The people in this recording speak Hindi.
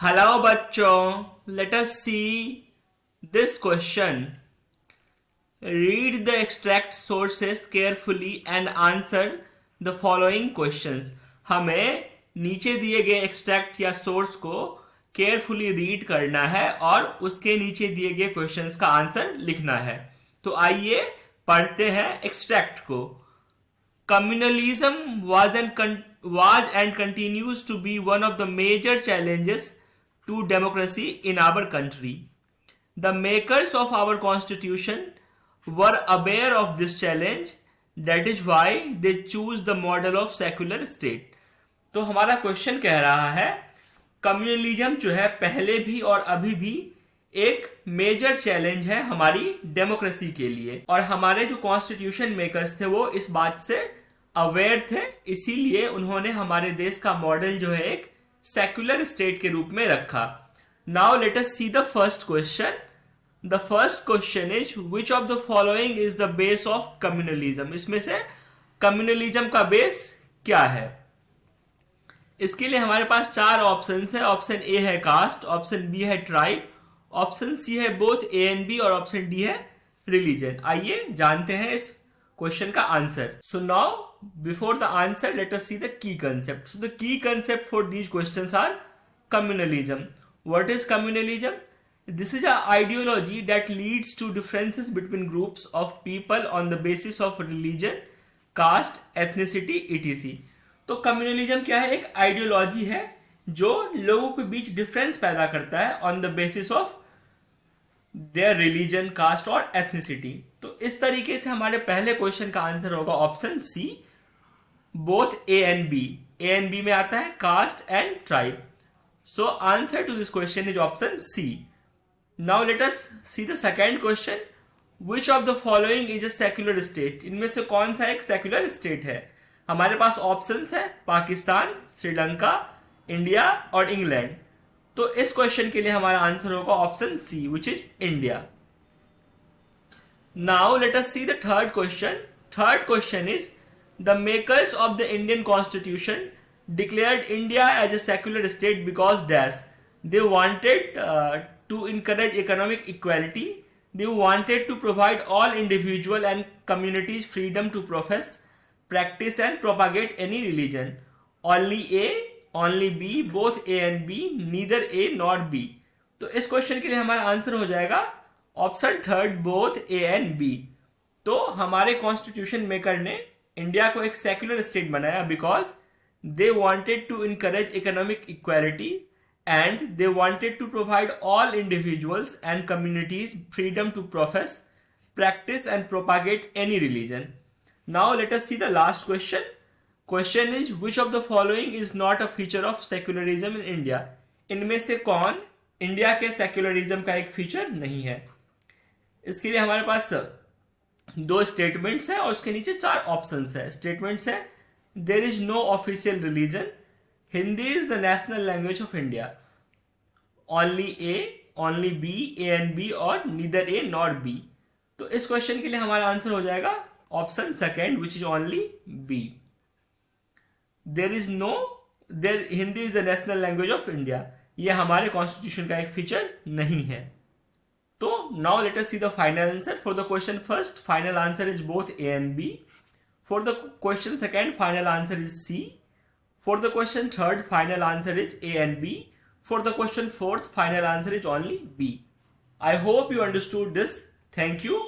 Hello बच्चों, let us see this question. Read the extract sources carefully and answer the following questions. हमें नीचे दिए गए एक्सट्रैक्ट या सोर्स को केयरफुली रीड करना है और उसके नीचे दिए गए क्वेश्चंस का आंसर लिखना है। तो आइए पढ़ते हैं एक्सट्रैक्ट को। Communalism was and continues to be one of the major challenges to democracy in our country. The makers of our constitution were aware of this challenge. That is why they choose the model of secular state. तो हमारा क्वेश्चन कह रहा है कम्युनलिज्म जो है पहले भी और अभी भी एक मेजर चैलेंज है हमारी डेमोक्रेसी के लिए, और हमारे जो कॉन्स्टिट्यूशन मेकर्स थे वो इस बात से अवेयर थे, इसीलिए उन्होंने हमारे देश का मॉडल जो है एक सेक्युलर स्टेट के रूप में रखा। Now let us see the first question. The first question is which of the following is the base of communalism. इसमें से कम्युनलिज्म का बेस क्या है? इसके लिए हमारे पास चार ऑप्शन है। ऑप्शन ए है कास्ट, ऑप्शन बी है ट्राइब, ऑप्शन सी है बोथ ए एंड बी, और ऑप्शन डी है रिलीजन। आइए जानते हैं इस क्वेश्चन का answer. So now before the answer let us see the key concept. So the key concept for these questions are communalism. What is communalism? This is an ideology that leads to differences between groups of people on the basis of religion, caste, ethnicity, etc. तो कम्युनलिज्म क्या है? एक आइडियोलॉजी है जो लोगों के बीच डिफरेंस पैदा करता है on the basis of their religion, caste और एथनिसिटी। तो इस तरीके से हमारे पहले क्वेश्चन का आंसर होगा option C, both A and B. A and B में आता है caste and tribe. So answer to this question is option C. Now let us see the second question. Which of the following is a secular state? इनमें से कौन सा एक सेक्युलर स्टेट है? हमारे पास ऑप्शंस है पाकिस्तान, श्रीलंका, इंडिया और इंग्लैंड। तो इस क्वेश्चन के लिए हमारा आंसर होगा option C, which is India. Now let us see the third question. Third question is the makers of the Indian Constitution declared India as a secular state because dash. They wanted to encourage economic equality. They wanted to provide all individual and communities freedom to profess, practice and propagate any religion. Only A, only B, both A and B, neither A nor B. तो इस क्वेश्चन के लिए हमारा आंसर हो जाएगा option third, both A and B. तो हमारे कॉन्स्टिट्यूशन मेकर ने इंडिया को एक सेक्युलर स्टेट बनाया because they wanted to encourage economic equality and they wanted to provide all individuals and communities freedom to profess, practice and propagate any religion. Now let us see the last question. Question is which of the following is not a feature of secularism in India? इनमें से कौन इंडिया के सेक्युलरिज्म का एक फीचर नहीं है? इसके लिए हमारे पास दो स्टेटमेंट्स हैं और उसके नीचे चार ऑप्शंस है। स्टेटमेंट्स है there is no official religion, Hindi is the national language of India, only A, only B, A and B और neither A nor B। तो इस क्वेश्चन के लिए हमारा आंसर हो जाएगा option second, which is only B। There is no there Hindi is the national language of India, ये हमारे कॉन्स्टिट्यूशन का एक फीचर नहीं है। तो now let us see the final answer. For the question first final answer is both A and B. For the question second, final answer is C. For the question third, final answer is A and B. For the question fourth, final answer is only B. I hope you understood this. Thank you.